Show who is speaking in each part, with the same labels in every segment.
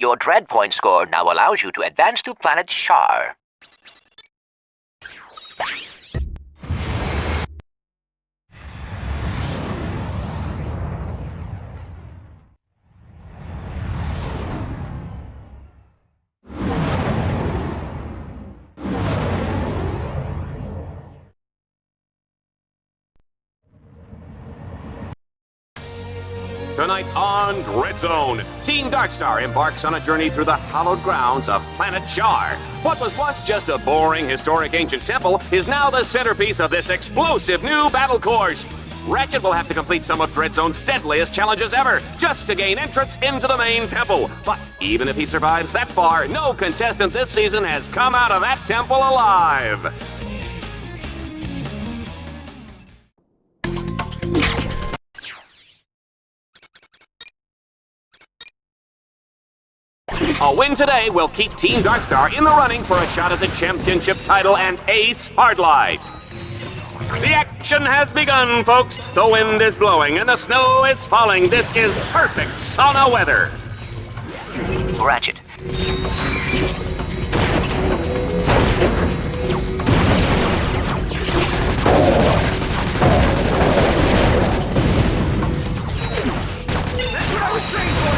Speaker 1: Your Dread Point score now allows you to advance to planet Shar.
Speaker 2: Tonight on Red Zone, Team Darkstar embarks on a journey through the hallowed grounds of planet Shar. What was once just a boring, historic ancient temple is now the centerpiece of this explosive new battle course. Ratchet will have to complete some of Dread Zone's deadliest challenges ever, just to gain entrance into the main temple. But even if he survives that far, no contestant this season has come out of that temple alive. A win today will keep Team Darkstar in the running for a shot at the championship title and Ace Hardlight. The action has begun, folks. The wind is blowing and the snow is falling. This is perfect sauna weather.
Speaker 1: Ratchet.
Speaker 3: That's what I was trained for!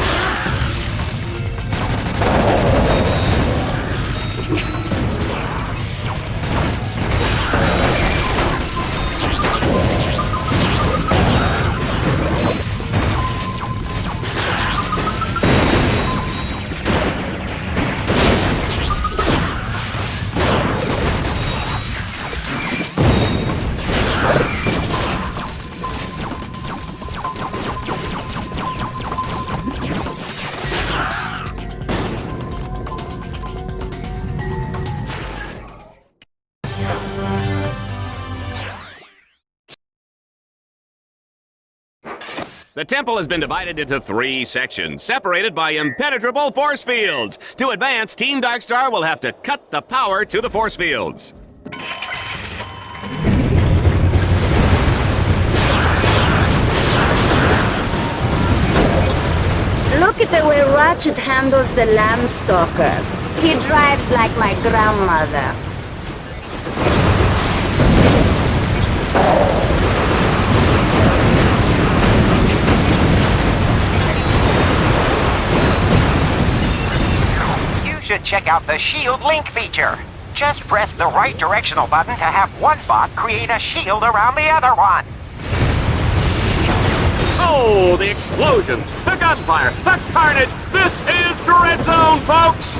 Speaker 2: The temple has been divided into 3 sections, separated by impenetrable force fields. To advance, Team Darkstar will have to cut the power to the force fields.
Speaker 4: Look at the way Ratchet handles the Landstalker. He drives like my grandmother.
Speaker 1: You should check out the Shield Link feature. Just press the right directional button to have one bot create a shield around the other one.
Speaker 2: Oh, the explosion, the gunfire, the carnage! This is Dread Zone, folks!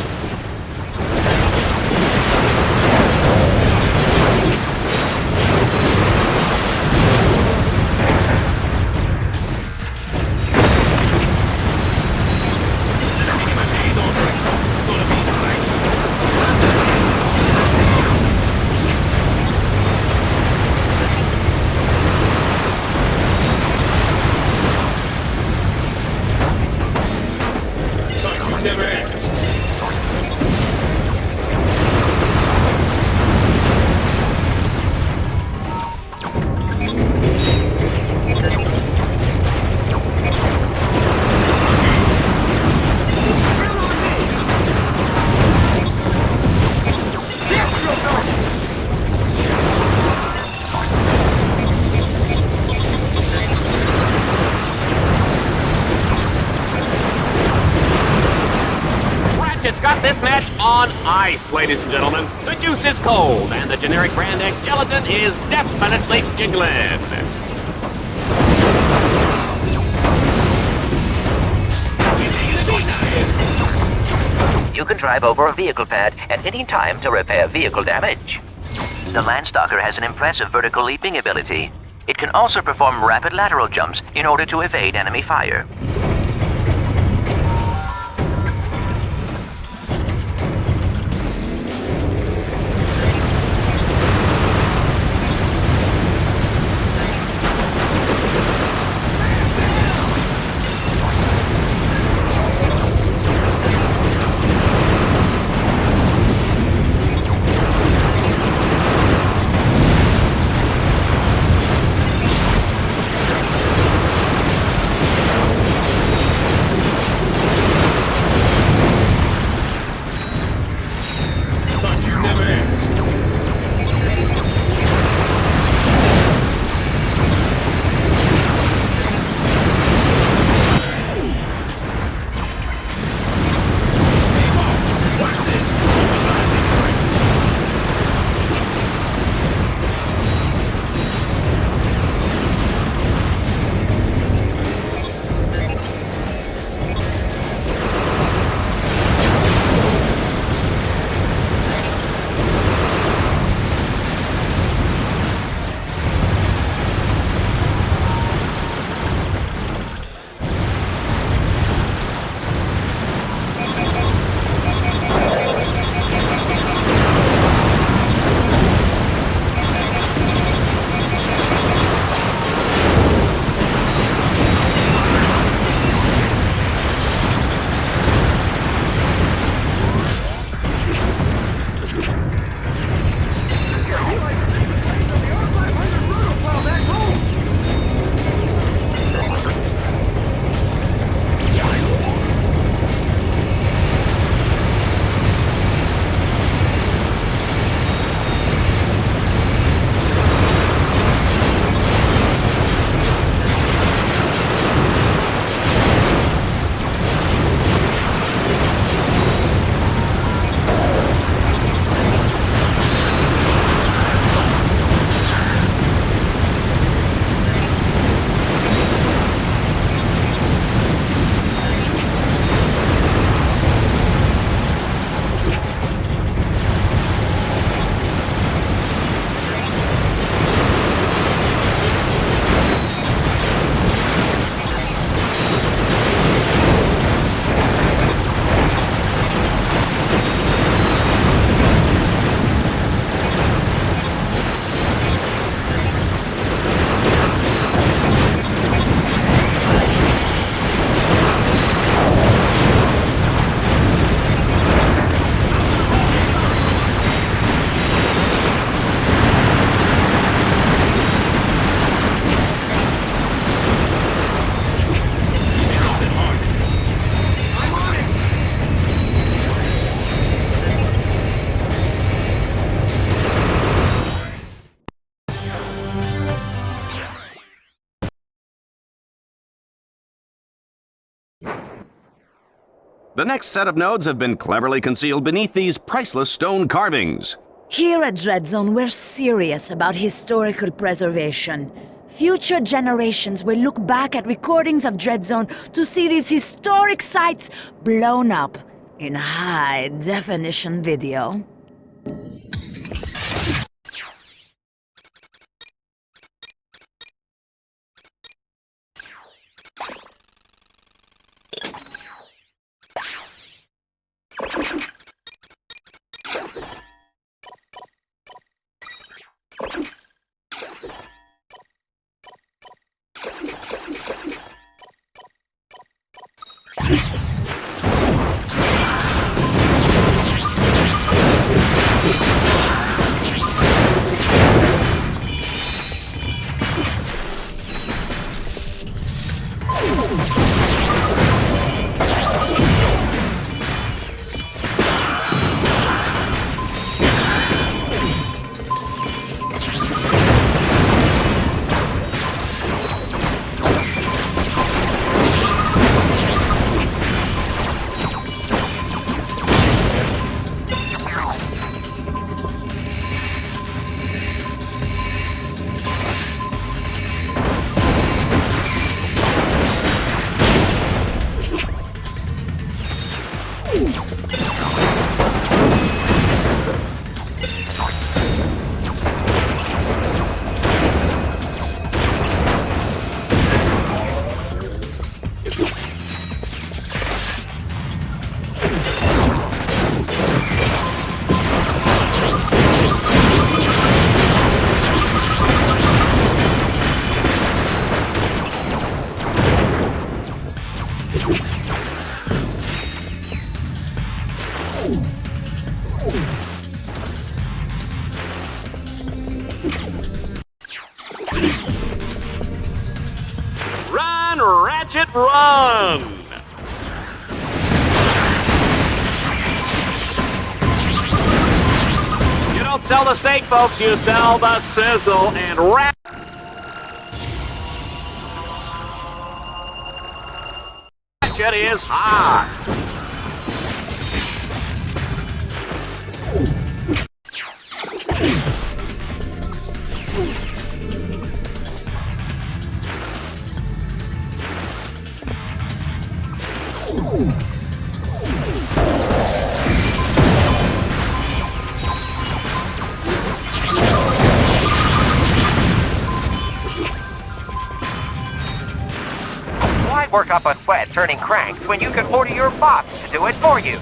Speaker 2: Ratchet's got this match on ice, ladies and gentlemen. The juice is cold, and the generic brand X gelatin is definitely jiggling.
Speaker 1: You can drive over a vehicle pad at any time to repair vehicle damage. The Landstalker has an impressive vertical leaping ability. It can also perform rapid lateral jumps in order to evade enemy fire.
Speaker 2: The next set of nodes have been cleverly concealed beneath these priceless stone carvings.
Speaker 5: Here at Dreadzone, we're serious about historical preservation. Future generations will look back at recordings of Dreadzone to see these historic sites blown up in high-definition video.
Speaker 2: Run, Ratchet, run! You don't sell the steak, folks, you sell the sizzle, and Ratchet is hot!
Speaker 3: Why work up a sweat turning cranks when you can order your bots to do it for you?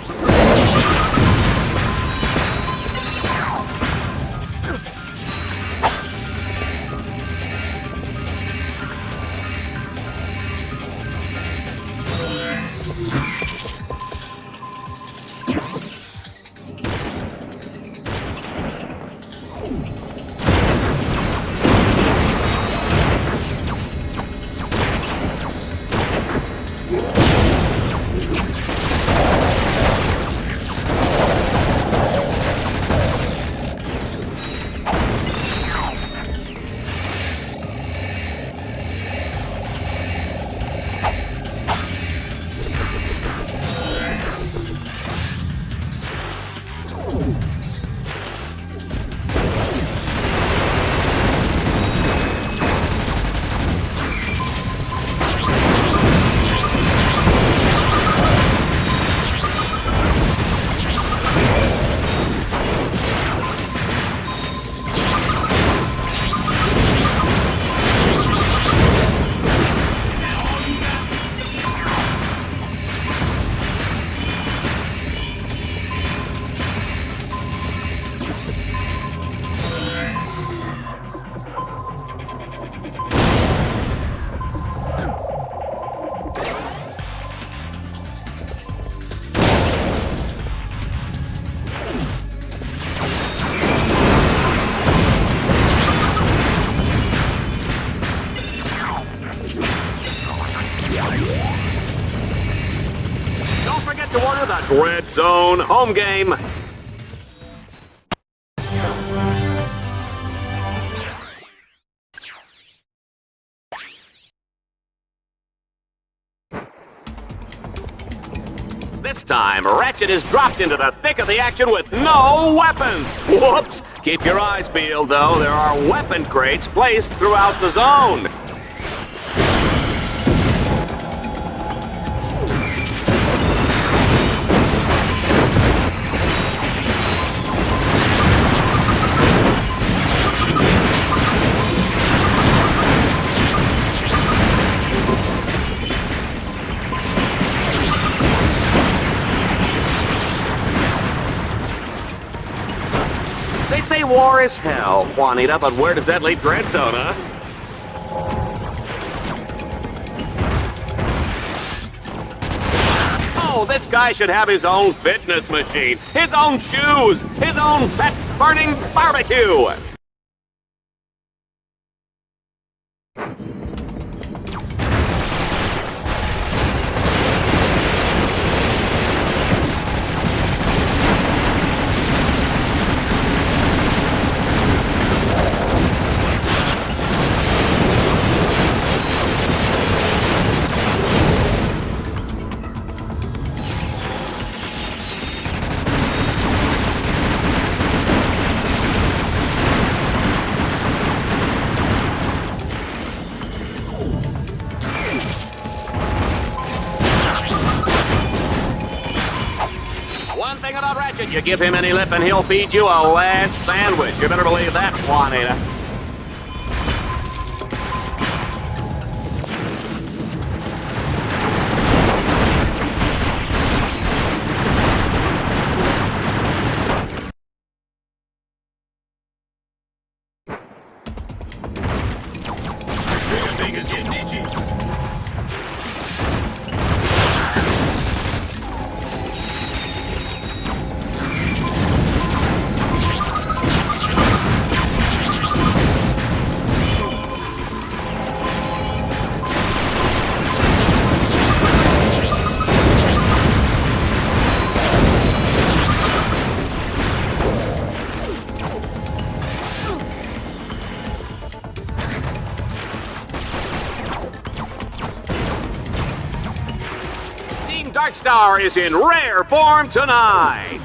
Speaker 2: to order the Dreadzone home game. This time, Ratchet is dropped into the thick of the action with no weapons. Whoops! Keep your eyes peeled, though. There are weapon crates placed throughout the zone. They say war is hell, Juanita, but where does that leave Dreadzone, huh? Oh, this guy should have his own fitness machine, his own shoes, his own fat-burning barbecue! One thing about Ratchet, you give him any lip and he'll feed you a lead sandwich. You better believe that, Juanita. Darkstar is in rare form tonight.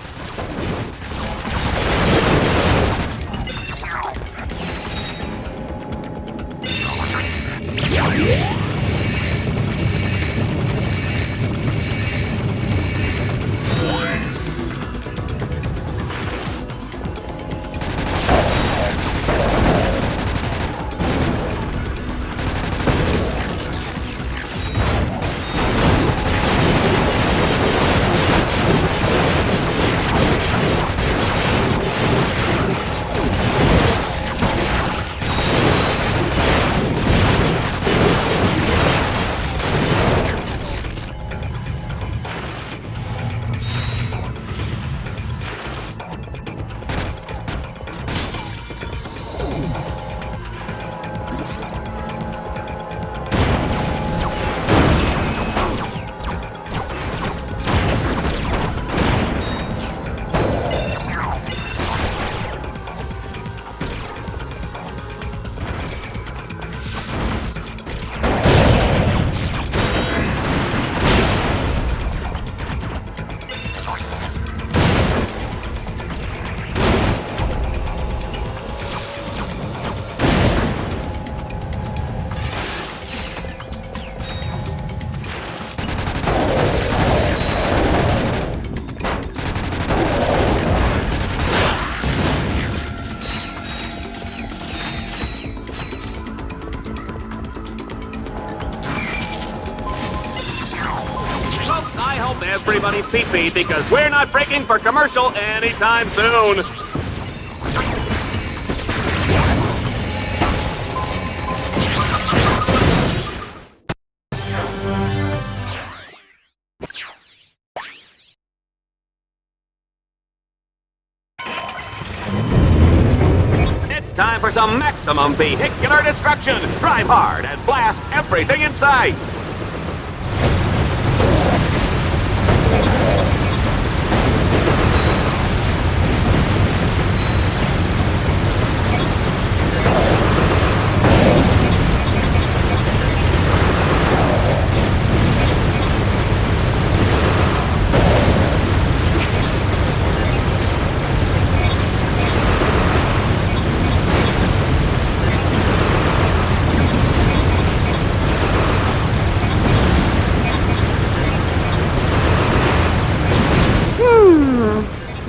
Speaker 2: Everybody's pee-pee because we're not breaking for commercial anytime soon. It's time for some maximum vehicular destruction. Drive hard and blast everything in sight.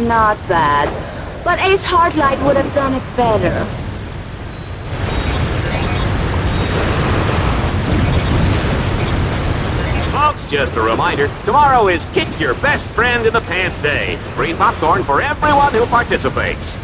Speaker 4: Not bad. But Ace Hardlight would have done it better.
Speaker 2: Folks, just a reminder, tomorrow is Kick Your Best Friend in the Pants Day. Free popcorn for everyone who participates.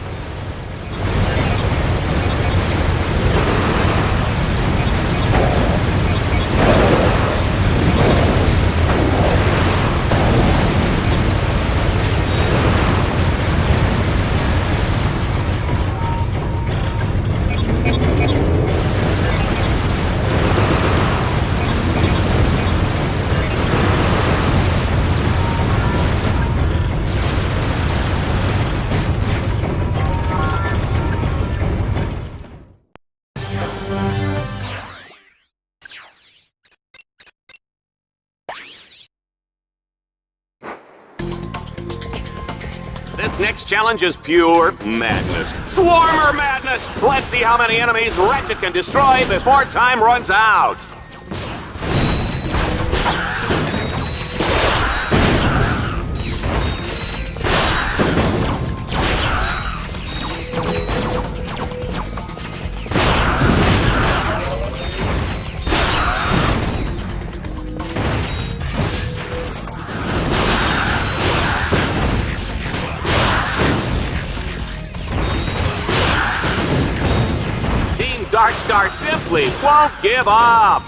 Speaker 2: This next challenge is pure madness. Swarmer madness! Let's see how many enemies Ratchet can destroy before time runs out. Darkstar simply won't give up!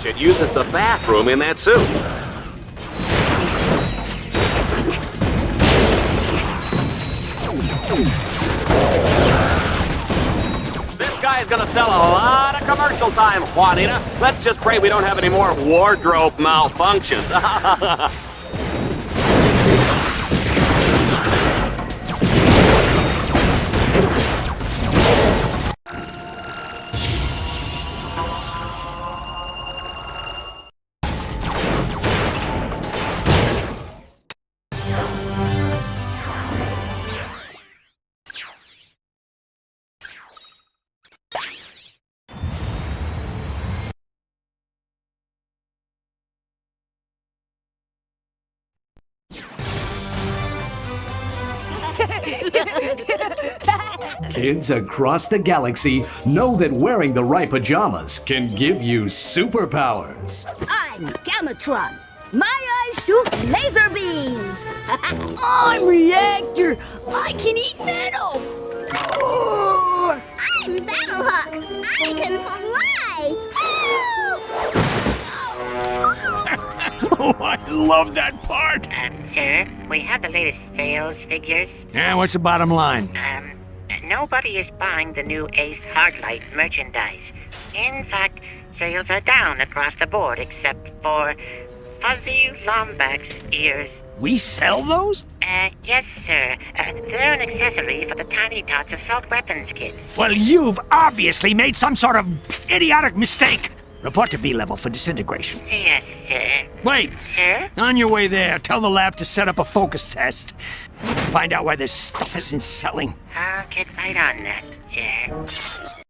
Speaker 2: Ratchet uses the bathroom in that suit. This guy's gonna sell a lot of commercial time, Juanita. Let's just pray we don't have any more wardrobe malfunctions.
Speaker 6: Kids across the galaxy know that wearing the right pajamas can give you superpowers.
Speaker 7: I'm Gamatron. My eyes shoot laser beams. I'm Reactor. I can eat metal.
Speaker 8: I'm Battlehawk. I can fly.
Speaker 9: Oh, I love that part.
Speaker 10: Sir, we have the latest sales figures.
Speaker 9: Yeah, what's the bottom line?
Speaker 10: Nobody is buying the new Ace Hardlight merchandise. In fact, sales are down across the board except for fuzzy Lombax ears.
Speaker 9: We sell those?
Speaker 10: Yes, sir. They're an accessory for the Tiny Tots assault weapons kit.
Speaker 9: Well, you've obviously made some sort of idiotic mistake. Report to B level for disintegration.
Speaker 10: Yes, sir.
Speaker 9: Wait!
Speaker 10: Sir?
Speaker 9: On your way there, tell the lab to set up a focus test. Find out why this stuff isn't selling.
Speaker 10: I'll get right on that, sir.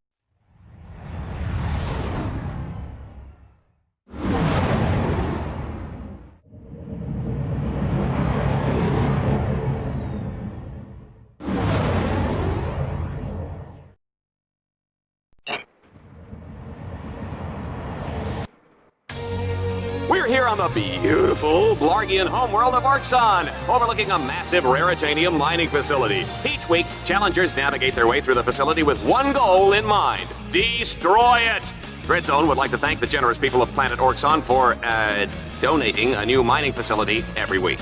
Speaker 2: We're here on the beautiful Blargian homeworld of Arxon, overlooking a massive raritanium mining facility. Each week, challengers navigate their way through the facility with one goal in mind: destroy it! Dreadzone would like to thank the generous people of planet Arxon for, donating a new mining facility every week.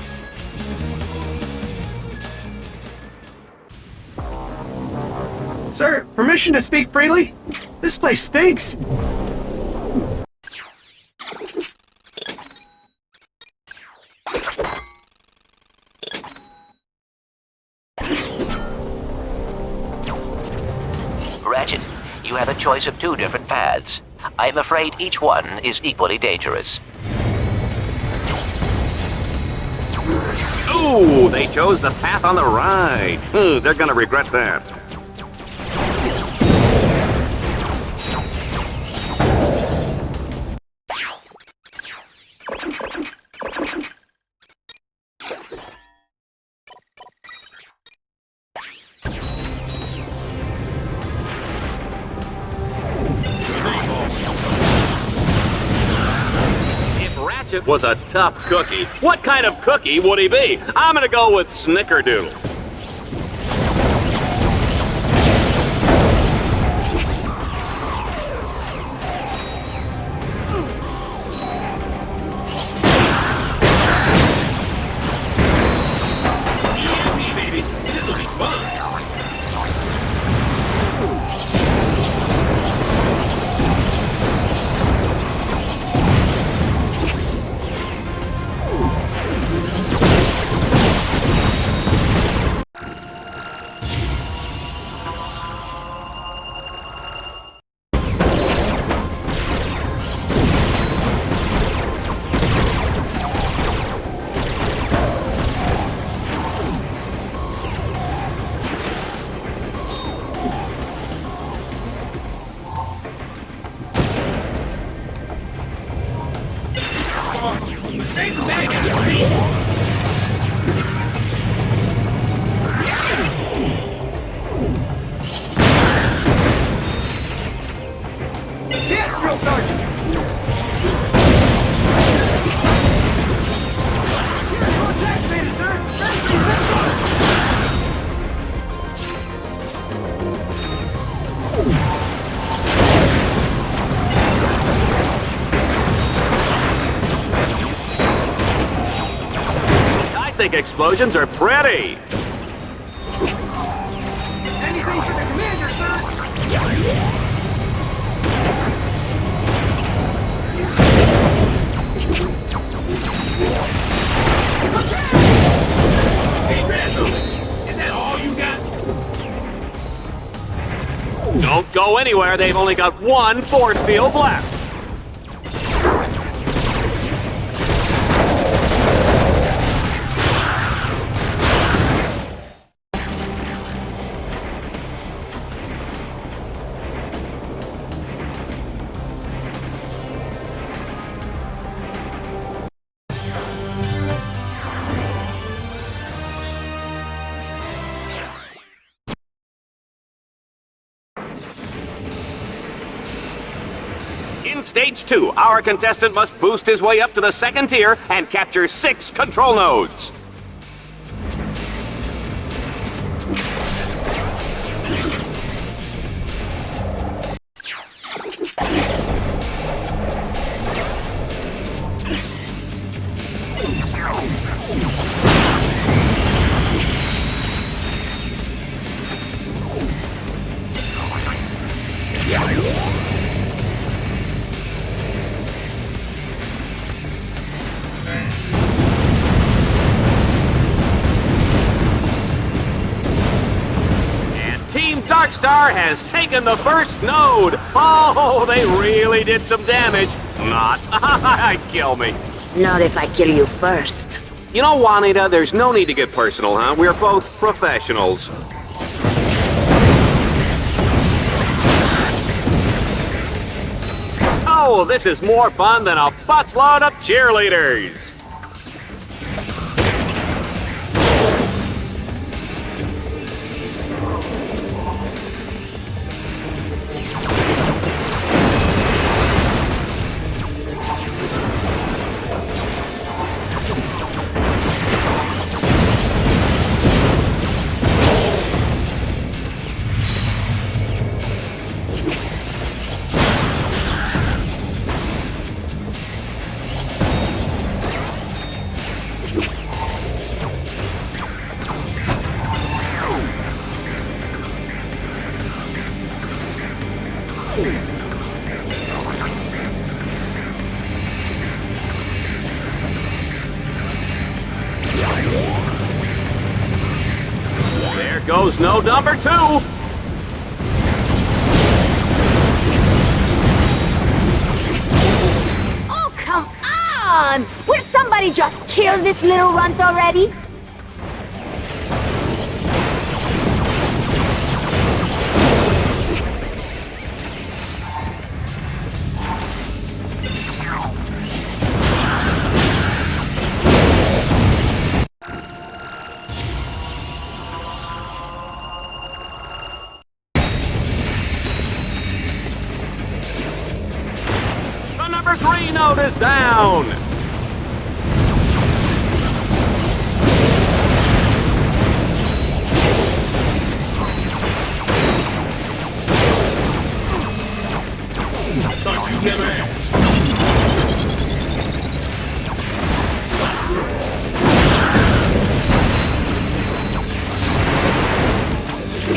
Speaker 6: Sir, permission to speak freely? This place stinks.
Speaker 1: Ratchet, you have a choice of two different paths. I'm afraid each one is equally dangerous.
Speaker 2: Ooh, they chose the path on the right. They're gonna regret that. Ratchet was a tough cookie. What kind of cookie would he be? I'm gonna go with Snickerdoodle.
Speaker 6: Yes, Drill Sergeant! Activated, sir!
Speaker 2: I think explosions are pretty.
Speaker 6: Anything for the commander, sir!
Speaker 9: Hey, Ransom! Is that all you got?
Speaker 2: Don't go anywhere. They've only got one force field left. In Stage 2, our contestant must boost his way up to the second tier and capture 6 control nodes. Darkstar has taken the first node. Oh, they really did some damage. Not. Kill me.
Speaker 4: Not if I kill you first.
Speaker 2: You know, Juanita, there's no need to get personal, huh? We're both professionals. Oh, this is more fun than a busload of cheerleaders. There goes node number 2.
Speaker 4: Oh, come on! Will somebody just kill this little runt already?
Speaker 2: The number 3 node is down.
Speaker 11: Thought you'd never ask.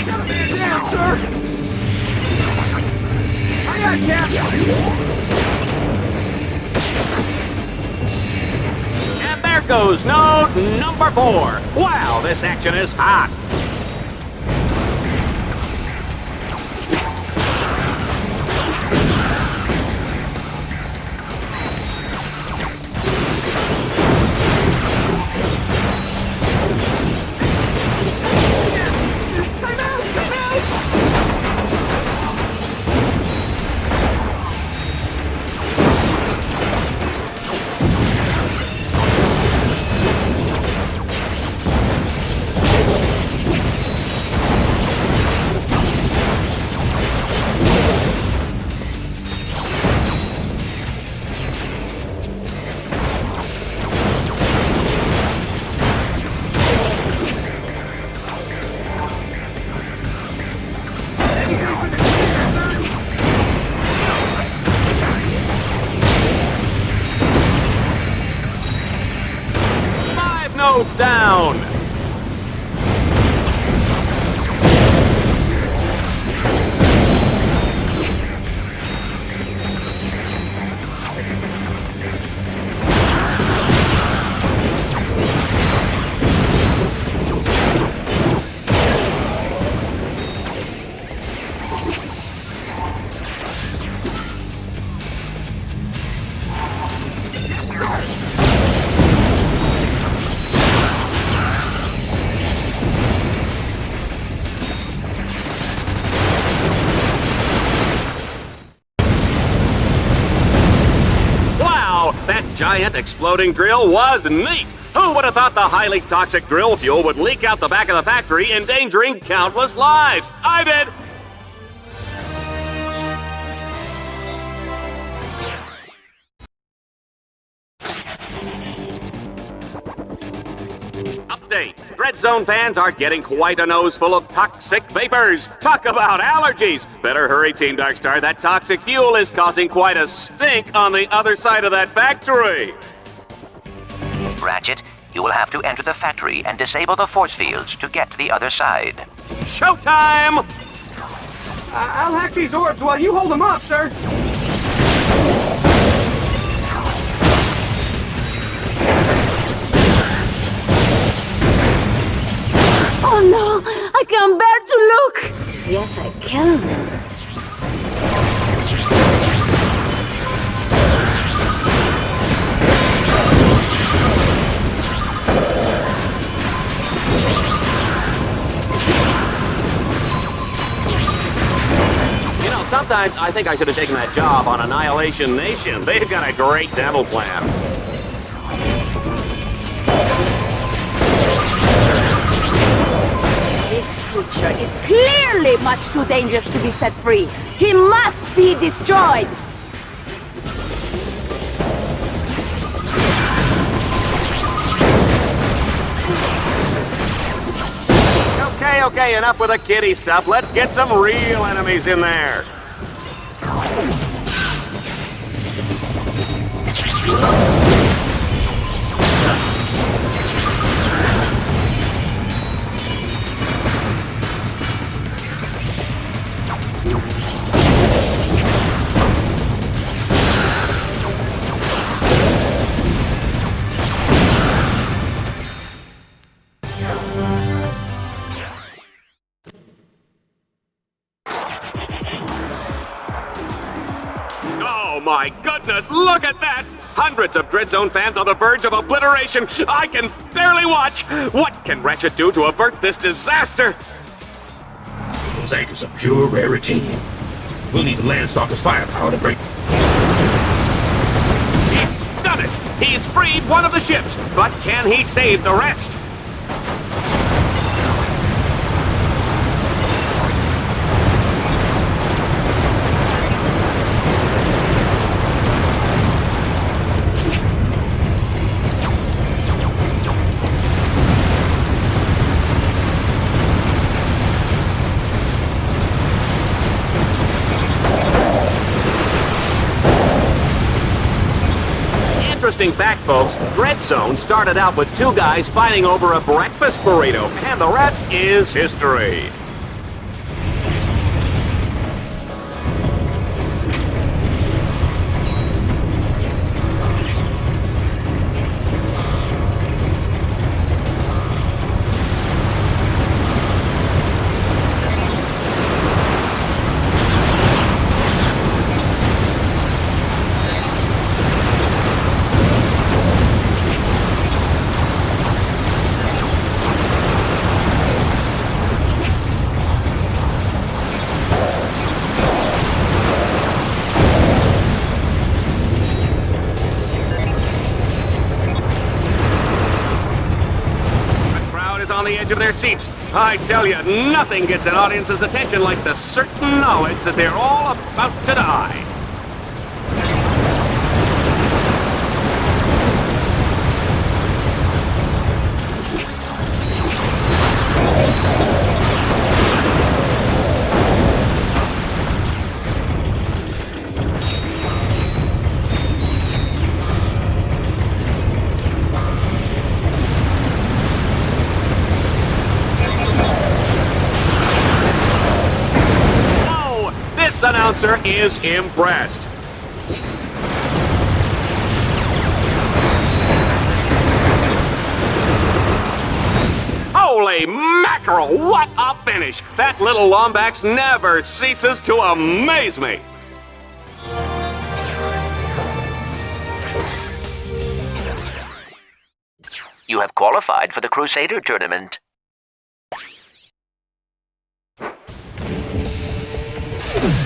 Speaker 11: Got a man down, sir! I got gas!
Speaker 2: And there goes node number 4. Wow, this action is hot. Nodes down. That giant exploding drill was neat! Who would have thought the highly toxic drill fuel would leak out the back of the factory, endangering countless lives? I did! Update. Dread Zone fans are getting quite a nose full of toxic vapors. Talk about allergies. Better hurry, Team Darkstar. That toxic fuel is causing quite a stink on the other side of that factory.
Speaker 1: Ratchet, you will have to enter the factory and disable the force fields to get to the other side.
Speaker 2: Showtime!
Speaker 11: I'll hack these orbs while you hold them off, sir.
Speaker 4: Oh no! I can't bear to look! Yes, I can.
Speaker 2: You know, sometimes I think I should have taken that job on Annihilation Nation. They've got a great dental plan.
Speaker 4: This creature is clearly much too dangerous to be set free. He must be destroyed.
Speaker 2: Okay, enough with the kiddie stuff. Let's get some real enemies in there. Oh my goodness, look at that! Hundreds of Dreadzone fans on the verge of obliteration. I can barely watch. What can Ratchet do to avert this disaster?
Speaker 12: Those anchors are pure rarity. We'll need the Landstalker's firepower to break.
Speaker 2: He's done it! He's freed one of the ships, but can he save the rest? Interesting fact, folks, Dreadzone started out with two guys fighting over a breakfast burrito, and the rest is history. On the edge of their seats. I tell you, nothing gets an audience's attention like the certain knowledge that they're all about to die. This announcer is impressed. Holy mackerel, what a finish! That little Lombax never ceases to amaze me.
Speaker 1: You have qualified for the Crusader tournament.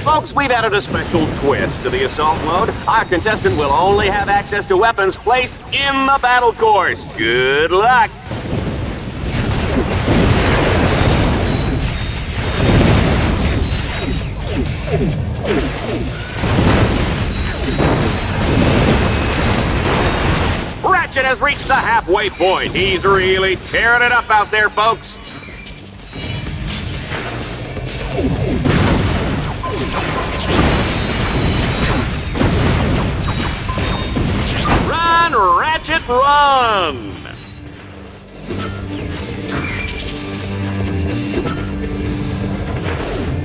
Speaker 2: Folks, we've added a special twist to the assault mode. Our contestant will only have access to weapons placed in the battle course. Good luck! Ratchet has reached the halfway point. He's really tearing it up out there, folks. Run, Ratchet, run!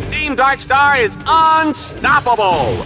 Speaker 2: Team Darkstar is unstoppable!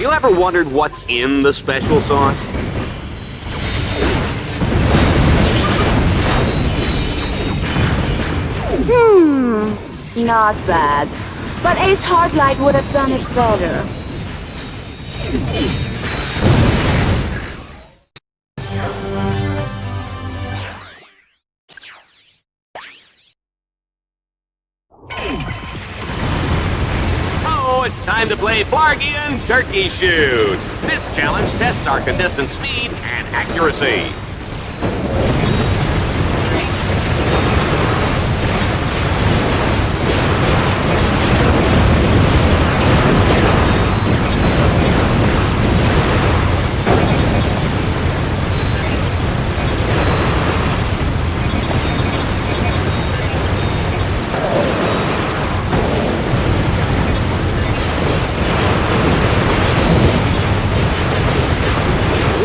Speaker 2: You ever wondered what's in the special sauce?
Speaker 4: Not bad. But Ace Hardlight would have done it better.
Speaker 2: Oh, it's time to play Bargain Turkey Shoot. This challenge tests our contestants' speed and accuracy.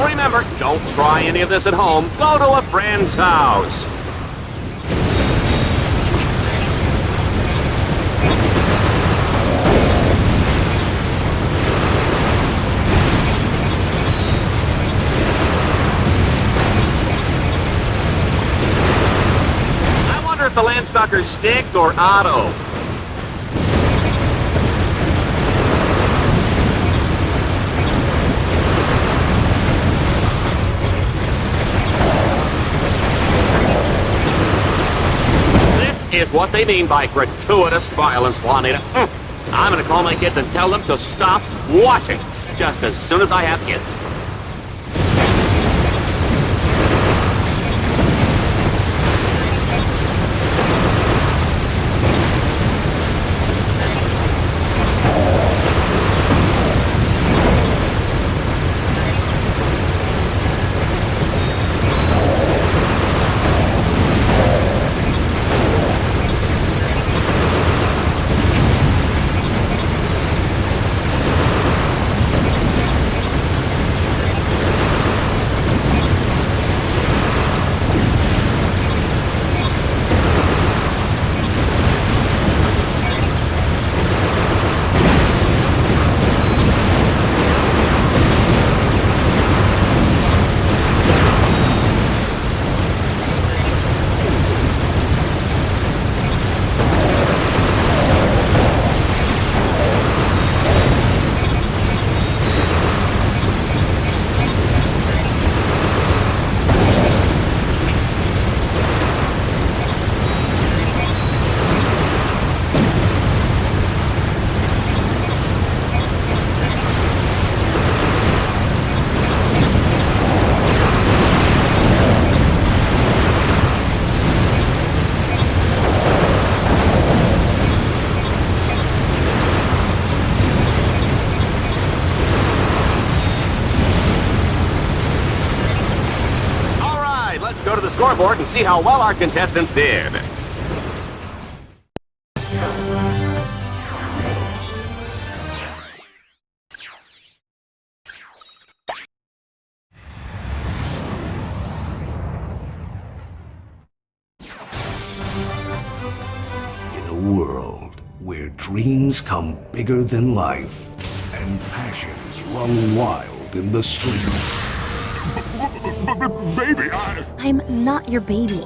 Speaker 2: Remember, don't try any of this at home. Go to a friend's house. I wonder if the Landstalker's stick or auto. Is what they mean by gratuitous violence, Juanita. I'm gonna call my kids and tell them to stop watching just as soon as I have kids. Go to the scoreboard and see how well our contestants did.
Speaker 6: In a world where dreams come bigger than life and passions run wild in the streets.
Speaker 12: Baby,
Speaker 13: I'm not your baby.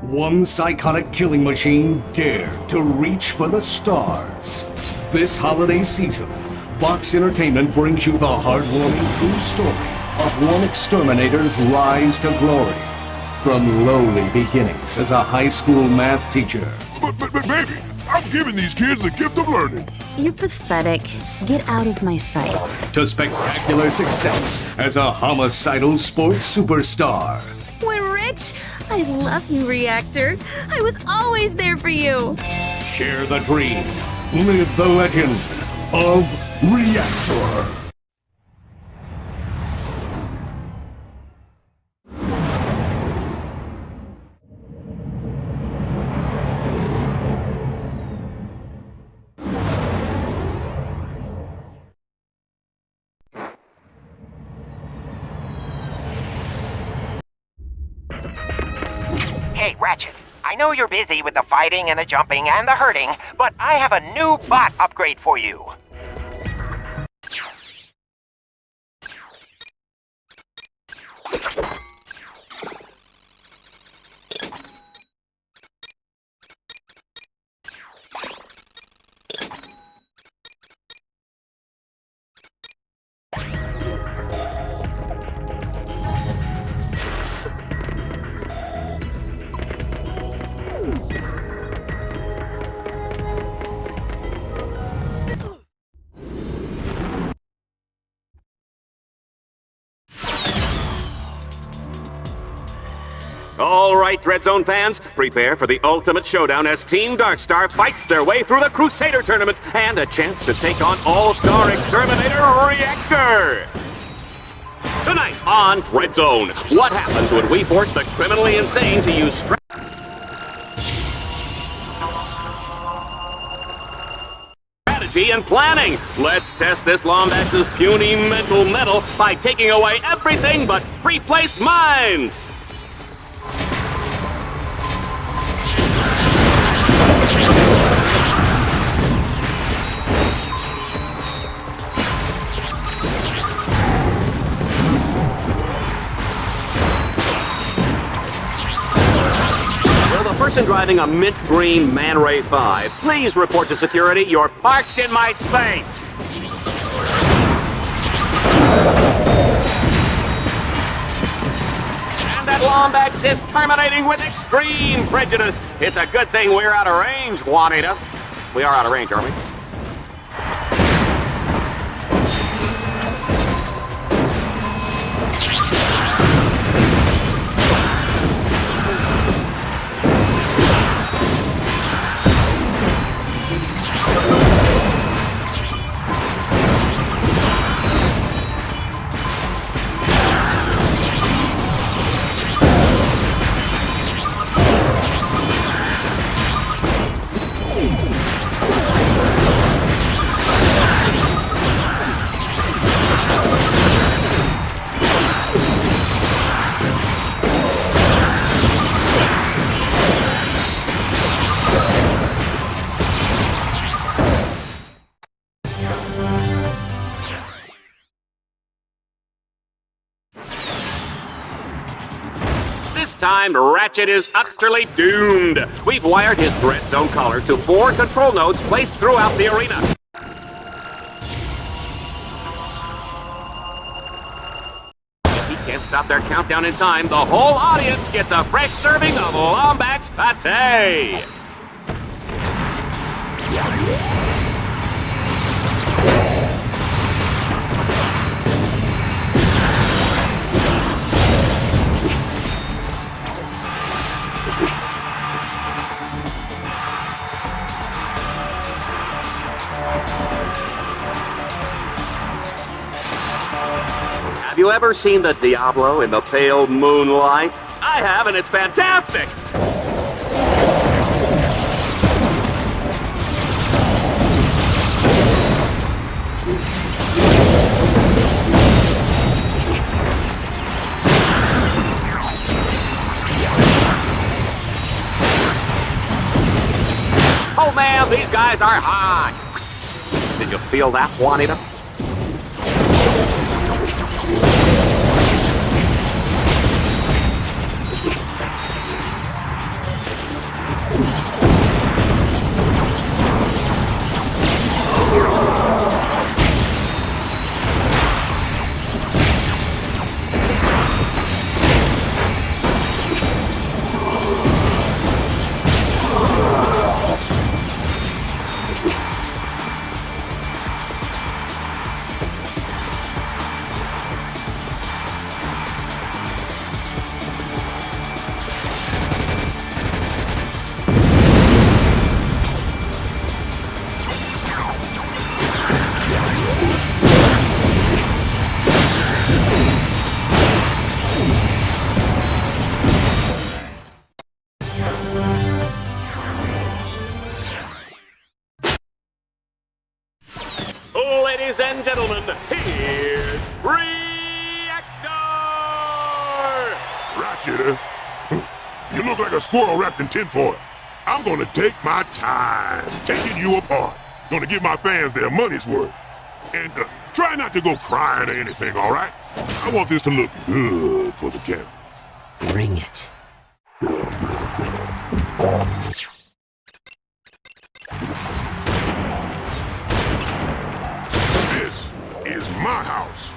Speaker 6: One psychotic killing machine dared to reach for the stars. This holiday season, Fox Entertainment brings you the heartwarming true story of one exterminator's rise to glory. From lowly beginnings as a high school math teacher.
Speaker 12: But baby, I'm giving these kids the gift of learning.
Speaker 13: You're pathetic. Get out of my sight.
Speaker 6: To spectacular success as a homicidal sports superstar.
Speaker 13: We're rich. I love you, Reactor. I was always there for you.
Speaker 6: Share the dream. Live the legend of Reactor.
Speaker 3: Hey, Ratchet, I know you're busy with the fighting and the jumping and the hurting, but I have a new bot upgrade for you.
Speaker 2: All right, Dread Zone fans, prepare for the ultimate showdown as Team Darkstar fights their way through the Crusader Tournament and a chance to take on All-Star Exterminator Reactor. Tonight on Dread Zone, what happens when we force the criminally insane to use strategy and planning? Let's test this Lombax's puny mental metal by taking away everything but pre-placed mines. Person driving a mint green Man Ray 5, please report to security. You're parked in my space. And that Lombax is terminating with extreme prejudice. It's a good thing we're out of range, Juanita. We are out of range, aren't we? This time, Ratchet is utterly doomed. We've wired his Dread Zone collar to 4 control nodes placed throughout the arena. If he can't stop their countdown in time, the whole audience gets a fresh serving of Lombax pate. Have you ever seen the Diablo in the pale moonlight? I have, and it's fantastic! Oh man, these guys are hot! Did you feel that, Juanita? Ladies and gentlemen, here's Reactor!
Speaker 12: Ratchet, you look like a squirrel wrapped in tinfoil. I'm gonna take my time taking you apart. Gonna give my fans their money's worth. And try not to go crying or anything, all right? I want this to look good for the camera.
Speaker 14: Bring it.
Speaker 12: This is my house.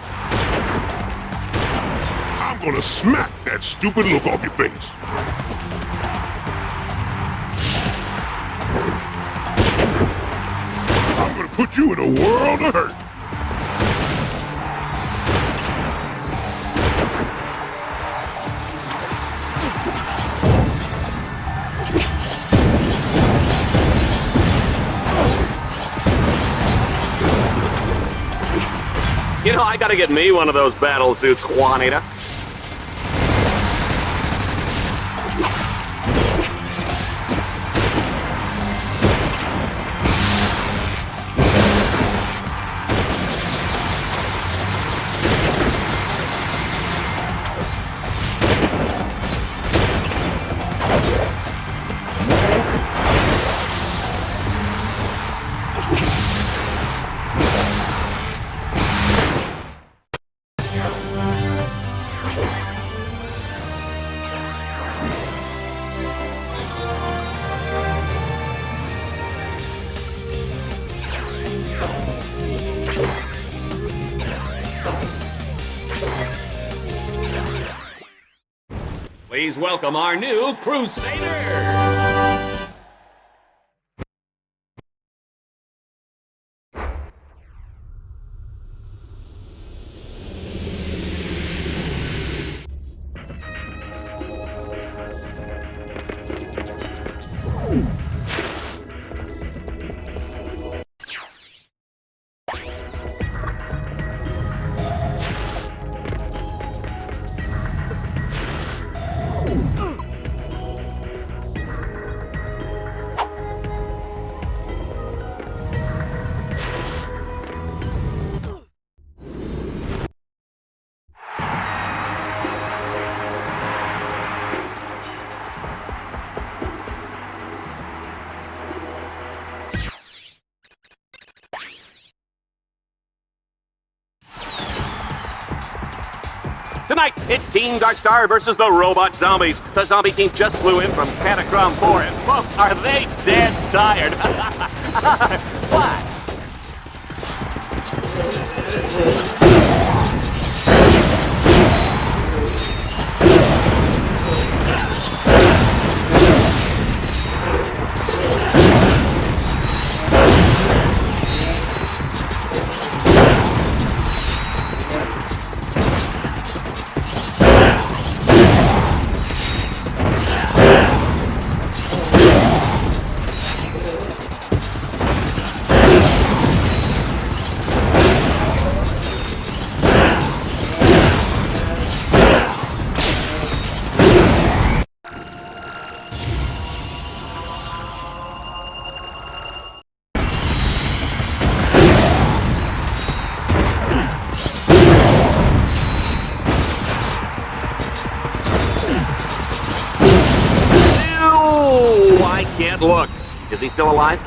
Speaker 12: I'm gonna smack that stupid look off your face. I'm gonna put you in a world of hurt.
Speaker 2: You know, I gotta get me one of those battle suits, Juanita. Please welcome our new Crusader! Tonight, it's Team Darkstar versus the Robot Zombies. The zombie team just flew in from Catacrom 4, and folks, are they dead tired? What? Can't look. Is he still alive?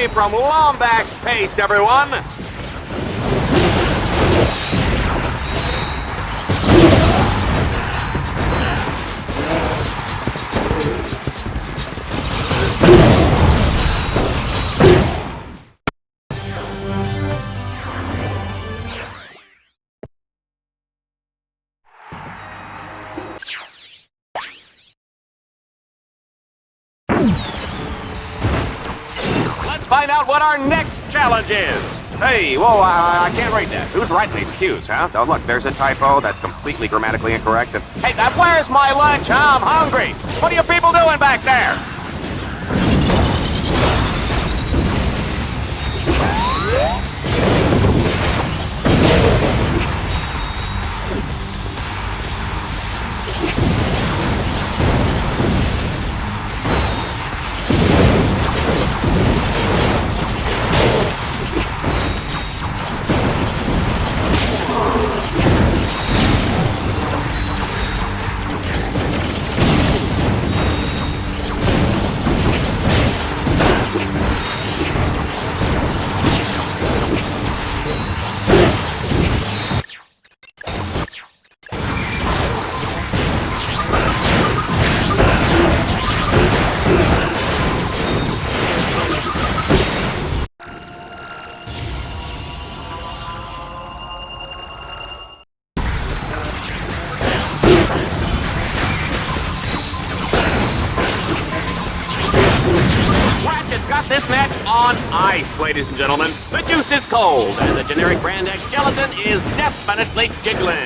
Speaker 2: came from Lombax's paste, everyone! Let's find out what our next challenge is. Hey, whoa, I can't read that. Who's writing these cues, huh? Oh, look, there's a typo that's completely grammatically incorrect. And, hey, where's my lunch? I'm hungry. What are you people doing back there? Ratchet's got this match on ice, ladies and gentlemen. The juice is cold, and the generic brand X gelatin is definitely jiggling.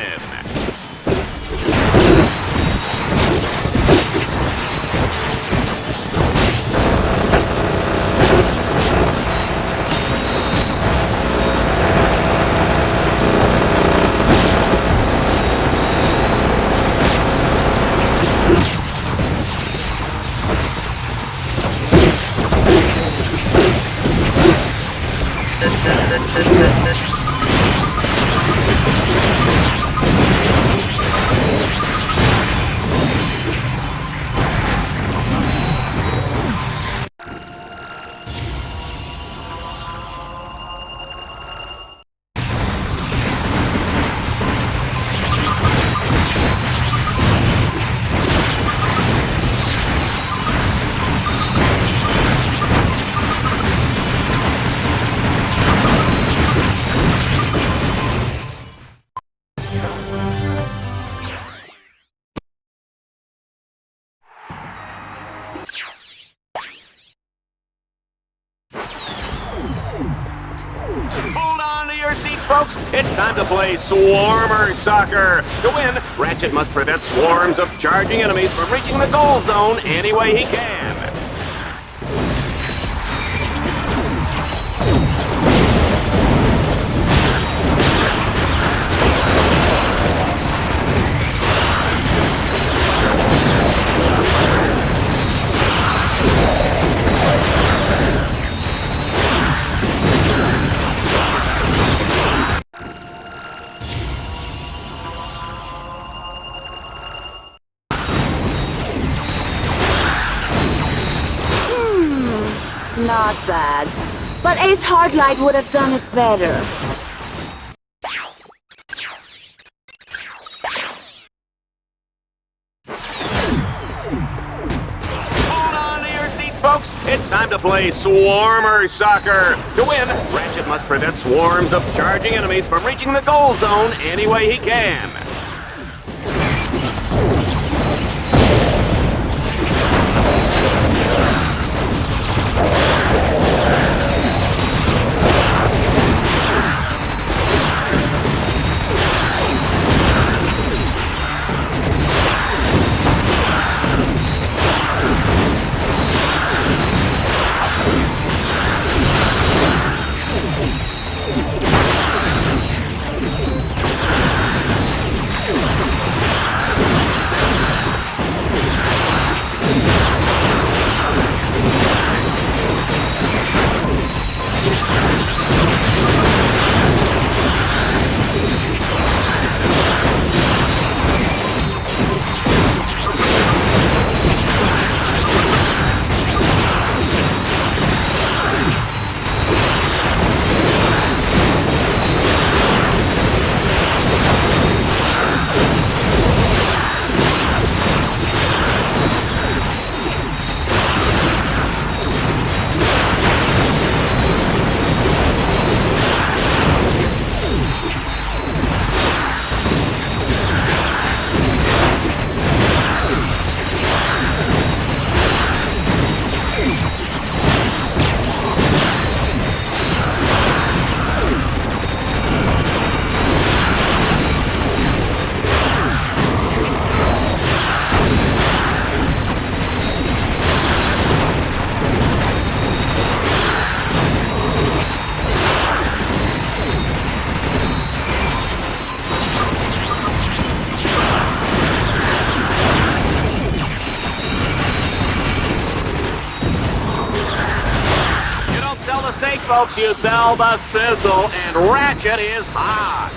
Speaker 2: Hold on to your seats, folks. It's time to play Swarmer Soccer. To win, Ratchet must prevent swarms of charging enemies from reaching the goal zone any way he can.
Speaker 4: Not bad. But Ace Hardlight would have done it better.
Speaker 2: Hold on to your seats, folks. It's time to play Swarmer Soccer. To win, Ratchet must prevent swarms of charging enemies from reaching the goal zone any way he can. folks, you sell the sizzle, and Ratchet is hot.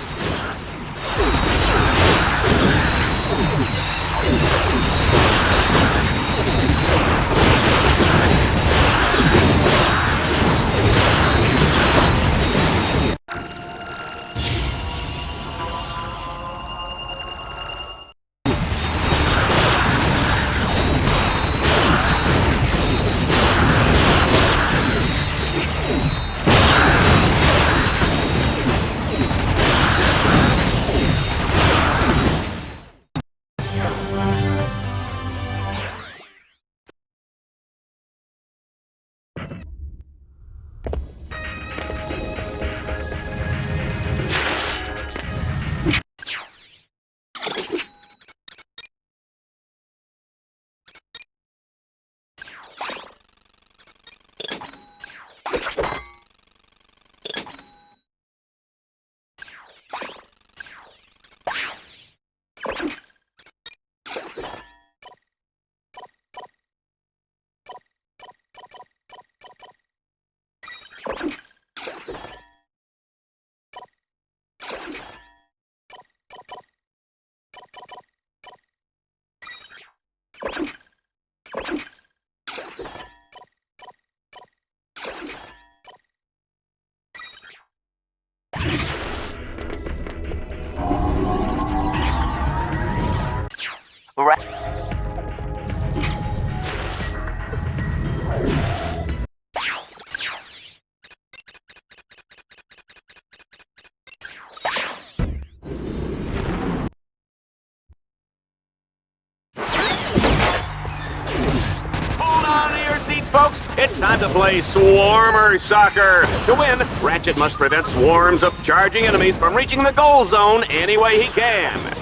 Speaker 2: Seats, folks, it's time to play Swarmer Soccer. To win, Ratchet must prevent swarms of charging enemies from reaching the goal zone any way he can.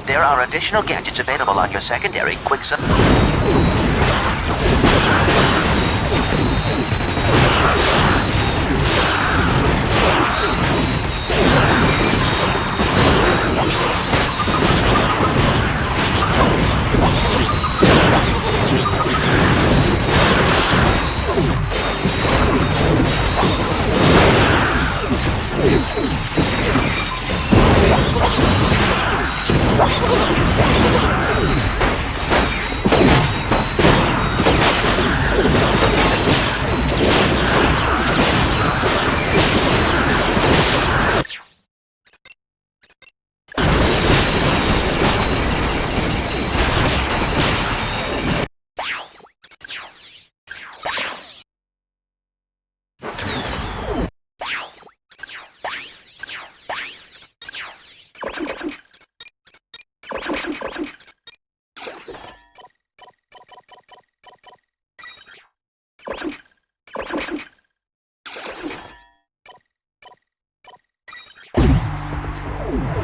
Speaker 1: There are additional gadgets available on your secondary quick supply.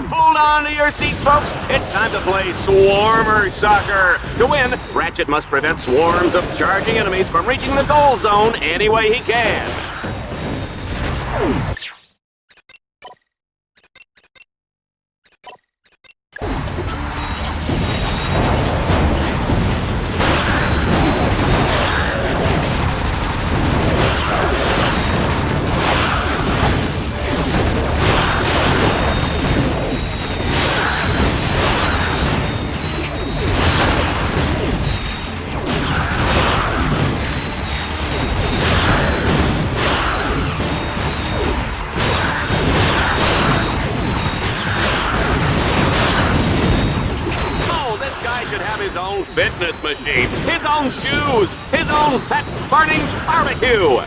Speaker 2: Hold on to your seats, folks. It's time to play Swarmer Soccer. To win, Ratchet must prevent swarms of charging enemies from reaching the goal zone any way he can. His own fitness machine, his own shoes, his own fat-burning barbecue.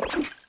Speaker 1: Ratchet.